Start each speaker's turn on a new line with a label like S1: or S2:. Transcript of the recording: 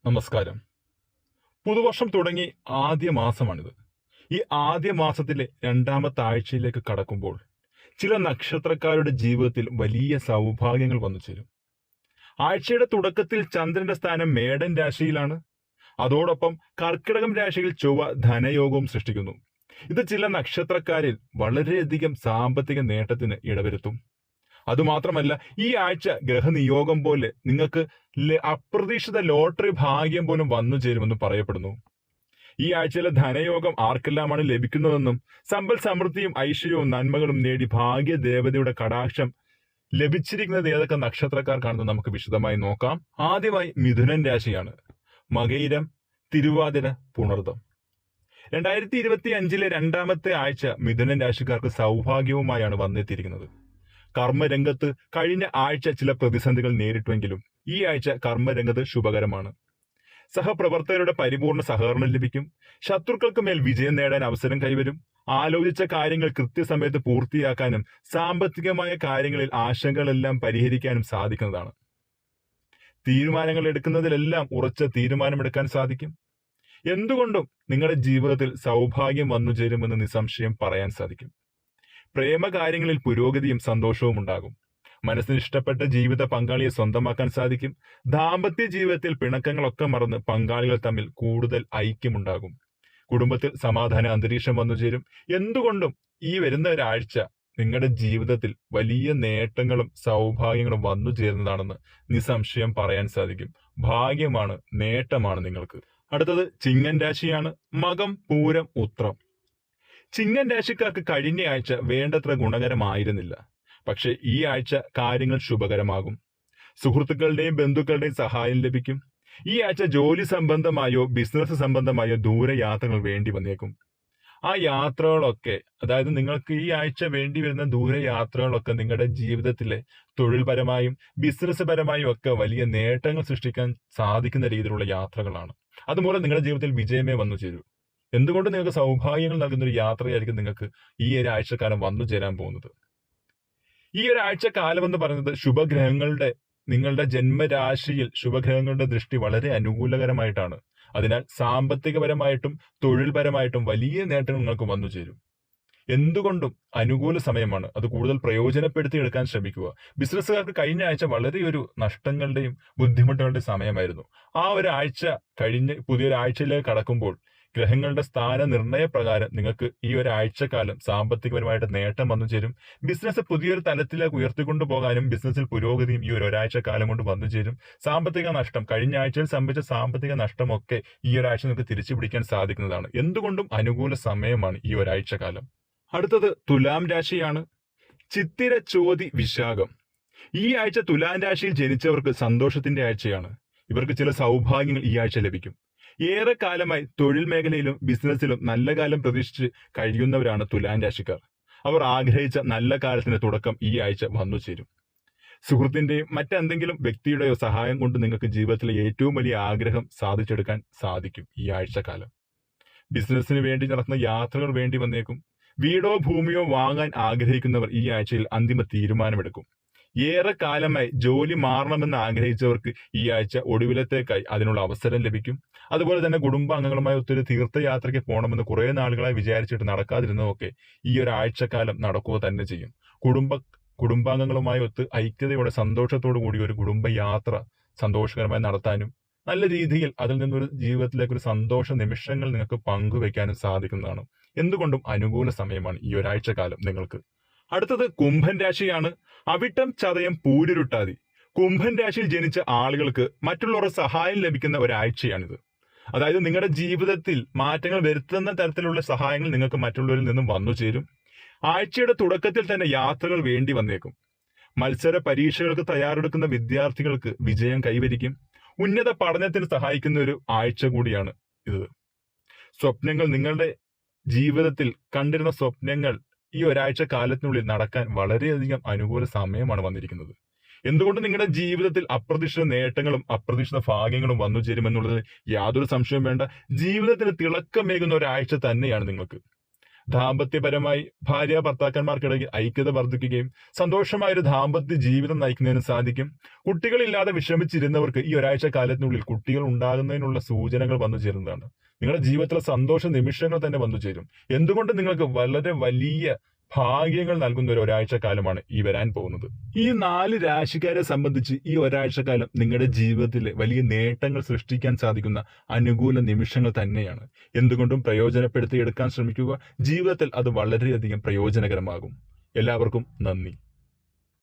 S1: നമസ്കാരം. പുതുവർഷം തുടങ്ങി ആദ്യ മാസമാണിത്. ഈ ആദ്യ മാസത്തിലെ രണ്ടാമത്തെ ആഴ്ചയിലേക്ക് കടക്കുമ്പോൾ ചില നക്ഷത്രക്കാരുടെ ജീവിതത്തിൽ വലിയ സൗഭാഗ്യങ്ങൾ വന്നു ചേരും. ആഴ്ചയുടെ തുടക്കത്തിൽ ചന്ദ്രന്റെ സ്ഥാനം മേടൻ രാശിയിലാണ്. അതോടൊപ്പം കർക്കിടകം രാശിയിൽ ചൊവ്വ ധനയോഗവും സൃഷ്ടിക്കുന്നു. ഇത് ചില നക്ഷത്രക്കാരിൽ വളരെയധികം സാമ്പത്തിക നേട്ടത്തിന് ഇടവരുത്തും. അതുമാത്രമല്ല, ഈ ആഴ്ച ഗ്രഹനിയോഗം പോലെ നിങ്ങൾക്ക് അപ്രതീക്ഷിത ലോട്ടറി ഭാഗ്യം പോലും വന്നു ചേരുമെന്ന് പറയപ്പെടുന്നു. ഈ ആഴ്ചയിലെ ധനയോഗം ആർക്കെല്ലാമാണ് ലഭിക്കുന്നതെന്നും സമ്പൽ സമൃദ്ധിയും ഐശ്വര്യവും നന്മകളും നേടി ഭാഗ്യ ദേവതയുടെ കടാക്ഷം ലഭിച്ചിരിക്കുന്നത് ഏതൊക്കെ നക്ഷത്രക്കാർക്കാണെന്ന് നമുക്ക് വിശദമായി നോക്കാം. ആദ്യമായി മിഥുനൻ രാശിയാണ്. മകയിരം, തിരുവാതിര, പുണർദം. 2025 രണ്ടാമത്തെ ആഴ്ച മിഥുനൻ രാശിക്കാർക്ക് സൗഭാഗ്യവുമായാണ് വന്നെത്തിയിരിക്കുന്നത്. കർമ്മരംഗത്ത് കഴിഞ്ഞ ആഴ്ച ചില പ്രതിസന്ധികൾ നേരിട്ടുവെങ്കിലും ഈ ആഴ്ച കർമ്മരംഗത്ത് ശുഭകരമാണ്. സഹപ്രവർത്തകരുടെ പരിപൂർണ സഹകരണം ലഭിക്കും. ശത്രുക്കൾക്ക് മേൽ വിജയം നേടാൻ അവസരം കൈവരും. ആലോചിച്ച കാര്യങ്ങൾ കൃത്യസമയത്ത് പൂർത്തിയാക്കാനും സാമ്പത്തികമായ കാര്യങ്ങളിൽ ആശങ്കകളെല്ലാം പരിഹരിക്കാനും സാധിക്കുന്നതാണ്. തീരുമാനങ്ങൾ എടുക്കുന്നതിലെല്ലാം ഉറച്ച തീരുമാനമെടുക്കാൻ സാധിക്കും. എന്തുകൊണ്ടും നിങ്ങളുടെ ജീവിതത്തിൽ സൗഭാഗ്യം വന്നു ചേരുമെന്ന് നിസ്സംശയം പറയാൻ സാധിക്കും. പ്രേമകാര്യങ്ങളിൽ പുരോഗതിയും സന്തോഷവും ഉണ്ടാകും. മനസ്സിന് ഇഷ്ടപ്പെട്ട ജീവിത പങ്കാളിയെ സ്വന്തമാക്കാൻ സാധിക്കും. ദാമ്പത്യ ജീവിതത്തിൽ പിണക്കങ്ങളൊക്കെ മറന്ന് പങ്കാളികൾ തമ്മിൽ കൂടുതൽ ഐക്യമുണ്ടാകും. കുടുംബത്തിൽ സമാധാന അന്തരീക്ഷം വന്നു ചേരും. എന്തുകൊണ്ടും ഈ വരുന്ന ഒരാഴ്ച നിങ്ങളുടെ ജീവിതത്തിൽ വലിയ നേട്ടങ്ങളും സൗഭാഗ്യങ്ങളും വന്നു ചേരുന്നതാണെന്ന് നിസ്സംശയം പറയാൻ സാധിക്കും. ഭാഗ്യമാണ്, നേട്ടമാണ് നിങ്ങൾക്ക്. അടുത്തത് ചിങ്ങൻ രാശിയാണ്. മകം, പൂരം, ഉത്രം. ചിങ്ങൻ രാശിക്കാർക്ക് കഴിഞ്ഞ ആഴ്ച വേണ്ടത്ര ഗുണകരമായിരുന്നില്ല. പക്ഷെ ഈ ആഴ്ച കാര്യങ്ങൾ ശുഭകരമാകും. സുഹൃത്തുക്കളുടെയും ബന്ധുക്കളുടെയും സഹായം ലഭിക്കും. ഈ ആഴ്ച ജോലി സംബന്ധമായോ ബിസിനസ് സംബന്ധമായോ ദൂരയാത്രകൾ വേണ്ടി വന്നേക്കും. ആ യാത്രകളൊക്കെ, അതായത് നിങ്ങൾക്ക് ഈ ആഴ്ച വേണ്ടി വരുന്ന ദൂരയാത്രകളൊക്കെ നിങ്ങളുടെ ജീവിതത്തിലെ തൊഴിൽപരമായും ബിസിനസ് പരമായും ഒക്കെ വലിയ നേട്ടങ്ങൾ സൃഷ്ടിക്കാൻ സാധിക്കുന്ന രീതിയിലുള്ള യാത്രകളാണ്. അതുമൂലം നിങ്ങളുടെ ജീവിതത്തിൽ വിജയമേ വന്നു ചേരൂ. എന്തുകൊണ്ട് നിങ്ങൾക്ക് സൗഭാഗ്യങ്ങൾ നൽകുന്ന ഒരു യാത്രയായിരിക്കും നിങ്ങൾക്ക് ഈ ഒരാഴ്ചക്കാലം വന്നു ചേരാൻ പോകുന്നത്. ഈ ഒരാഴ്ച കാലം എന്ന് പറയുന്നത് ശുഭഗ്രഹങ്ങളുടെ, നിങ്ങളുടെ ജന്മരാശിയിൽ ശുഭഗ്രഹങ്ങളുടെ ദൃഷ്ടി വളരെ അനുകൂലകരമായിട്ടാണ്. അതിനാൽ സാമ്പത്തികപരമായിട്ടും തൊഴിൽപരമായിട്ടും വലിയ നേട്ടങ്ങൾ നിങ്ങൾക്ക് വന്നു ചേരും. എന്തുകൊണ്ടും അനുകൂല സമയമാണ്. അത് കൂടുതൽ പ്രയോജനപ്പെടുത്തി എടുക്കാൻ ശ്രമിക്കുക. ബിസിനസ്സുകാർക്ക് കഴിഞ്ഞ ആഴ്ച വളരെ ഒരു നഷ്ടങ്ങളുടെയും ബുദ്ധിമുട്ടുകളുടെയും സമയമായിരുന്നു. ആ ഒരാഴ്ച കഴിഞ്ഞ് പുതിയൊരാഴ്ചയിലേക്ക് കടക്കുമ്പോൾ ഗ്രഹങ്ങളുടെ സ്ഥാന നിർണയ പ്രകാരം നിങ്ങൾക്ക് ഈ ഒരാഴ്ചക്കാലം സാമ്പത്തികപരമായിട്ട് നേട്ടം വന്നു ചേരും. ബിസിനസ് പുതിയൊരു തലത്തിലേക്ക് ഉയർത്തിക്കൊണ്ടു പോകാനും ബിസിനസ്സിൽ പുരോഗതിയും ഈ ഒരാഴ്ച കാലം കൊണ്ട് വന്നു ചേരും. സാമ്പത്തിക നഷ്ടം, കഴിഞ്ഞ ആഴ്ചയിൽ സംഭവിച്ച സാമ്പത്തിക നഷ്ടമൊക്കെ ഈ ഒരാഴ്ച നിങ്ങൾക്ക് തിരിച്ചു പിടിക്കാൻ സാധിക്കുന്നതാണ്. എന്തുകൊണ്ടും അനുകൂല സമയമാണ് ഈ ഒരാഴ്ച കാലം. അടുത്തത് തുലാം രാശിയാണ്. ചിത്തിര, ചോതി, വിശാഖം. ഈ ആഴ്ച തുലാം രാശിയിൽ ജനിച്ചവർക്ക് സന്തോഷത്തിന്റെ ആഴ്ചയാണ്. ഇവർക്ക് ചില സൗഭാഗ്യങ്ങൾ ഈ ആഴ്ച ലഭിക്കും. ഏറെ കാലമായി തൊഴിൽ മേഖലയിലും ബിസിനസ്സിലും നല്ല കാലം പ്രതീക്ഷിച്ച് കഴിയുന്നവരാണ് തുലാം രാശിക്കാർ. അവർ ആഗ്രഹിച്ച നല്ല കാലത്തിന് തുടക്കം ഈ ആഴ്ച വന്നു ചേരും. സുഹൃത്തിന്റെയും മറ്റെന്തെങ്കിലും വ്യക്തിയുടെയോ സഹായം കൊണ്ട് നിങ്ങൾക്ക് ജീവിതത്തിലെ ഏറ്റവും വലിയ ആഗ്രഹം സാധിച്ചെടുക്കാൻ സാധിക്കും ഈ ആഴ്ചക്കാലം. ബിസിനസ്സിന് വേണ്ടി നടത്തുന്ന യാത്രകൾ വേണ്ടി വന്നേക്കും. വീടോ ഭൂമിയോ വാങ്ങാൻ ആഗ്രഹിക്കുന്നവർ ഈ ആഴ്ചയിൽ അന്തിമ തീരുമാനമെടുക്കും. ഏറെ കാലമായി ജോലി മാറണമെന്ന് ആഗ്രഹിച്ചവർക്ക് ഈ ആഴ്ച ഒടുവിലത്തേക്കായി അതിനുള്ള അവസരം ലഭിക്കും. അതുപോലെ തന്നെ കുടുംബാംഗങ്ങളുമായി ഒത്തിരി തീർത്ഥയാത്രയ്ക്ക് പോകണമെന്ന് കുറെ നാളുകളായി വിചാരിച്ചിട്ട് നടക്കാതിരുന്നതൊക്കെ ഈ ഒരാഴ്ചക്കാലം നടക്കുക തന്നെ ചെയ്യും. കുടുംബാംഗങ്ങളുമായി ഒത്ത് ഐക്യതയോടെ സന്തോഷത്തോടു കൂടി ഒരു കുടുംബയാത്ര സന്തോഷകരമായി നടത്താനും നല്ല രീതിയിൽ അതിൽ നിന്നൊരു ജീവിതത്തിലേക്ക് ഒരു സന്തോഷ നിമിഷങ്ങൾ നിങ്ങൾക്ക് പങ്കുവെക്കാനും സാധിക്കുന്നതാണ്. എന്തുകൊണ്ടും അനുകൂല സമയമാണ് ഈ ഒരാഴ്ചക്കാലം നിങ്ങൾക്ക്. അടുത്തത് കുംഭൻ രാശിയാണ്. അവിട്ടം, ചതയം, പൂരുരുട്ടാതി. കുംഭൻ രാശിയിൽ ജനിച്ച ആളുകൾക്ക് മറ്റുള്ളവരുടെ സഹായം ലഭിക്കുന്ന ഒരാഴ്ചയാണിത്. അതായത് നിങ്ങളുടെ ജീവിതത്തിൽ മാറ്റങ്ങൾ വരുത്തുന്ന തരത്തിലുള്ള സഹായങ്ങൾ നിങ്ങൾക്ക് മറ്റുള്ളവരിൽ നിന്നും വന്നു ചേരും. ആഴ്ചയുടെ തുടക്കത്തിൽ തന്നെ യാത്രകൾ വേണ്ടി വന്നേക്കും. മത്സര പരീക്ഷകൾക്ക് തയ്യാറെടുക്കുന്ന വിദ്യാർത്ഥികൾക്ക് വിജയം കൈവരിക്കും. ഉന്നത പഠനത്തിന് സഹായിക്കുന്ന ഒരു ആഴ്ച കൂടിയാണ് ഇത്. സ്വപ്നങ്ങൾ, നിങ്ങളുടെ ജീവിതത്തിൽ കണ്ടിരുന്ന സ്വപ്നങ്ങൾ ഈ ഒരാഴ്ച കാലത്തിനുള്ളിൽ നടക്കാൻ വളരെയധികം അനുകൂല സമയമാണ് വന്നിരിക്കുന്നത്. എന്തുകൊണ്ട് നിങ്ങളുടെ ജീവിതത്തിൽ അപ്രതീക്ഷിത നേട്ടങ്ങളും അപ്രതീക്ഷിത ഭാഗ്യങ്ങളും വന്നു ചേരുമെന്നുള്ളതിൽ യാതൊരു സംശയവും വേണ്ട. ജീവിതത്തിന് തിളക്കമേകുന്ന ഒരാഴ്ച തന്നെയാണ് നിങ്ങൾക്ക്. ദാമ്പത്യപരമായി ഭാര്യ ഭർത്താക്കന്മാർക്കിടയിൽ ഐക്യത വർദ്ധിക്കുകയും സന്തോഷമായ ഒരു ദാമ്പത്യ ജീവിതം നയിക്കുന്നതിന് സാധിക്കും. കുട്ടികളില്ലാതെ വിഷമിച്ചിരുന്നവർക്ക് ഈ ഒരാഴ്ച കാലത്തിനുള്ളിൽ കുട്ടികൾ ഉണ്ടാകുന്നതിനുള്ള സൂചനകൾ വന്നു ചേരുന്നതാണ്. നിങ്ങളുടെ ജീവിതത്തിലെ സന്തോഷ നിമിഷങ്ങൾ തന്നെ വന്നു ചേരും. എന്തുകൊണ്ട് നിങ്ങൾക്ക് വളരെ വലിയ ഭാഗ്യങ്ങൾ നൽകുന്ന ഒരു ഒരാഴ്ച കാലമാണ് ഈ വരാൻ പോകുന്നത്. ഈ 4 രാശിക്കാരെ സംബന്ധിച്ച് ഈ ഒരാഴ്ചക്കാലം നിങ്ങളുടെ ജീവിതത്തിൽ വലിയ നേട്ടങ്ങൾ സൃഷ്ടിക്കാൻ സാധിക്കുന്ന അനുകൂല നിമിഷങ്ങൾ തന്നെയാണ്. എന്തുകൊണ്ടും പ്രയോജനപ്പെടുത്തിയെടുക്കാൻ ശ്രമിക്കുക. ജീവിതത്തിൽ അത് വളരെയധികം പ്രയോജനകരമാകും. എല്ലാവർക്കും നന്ദി.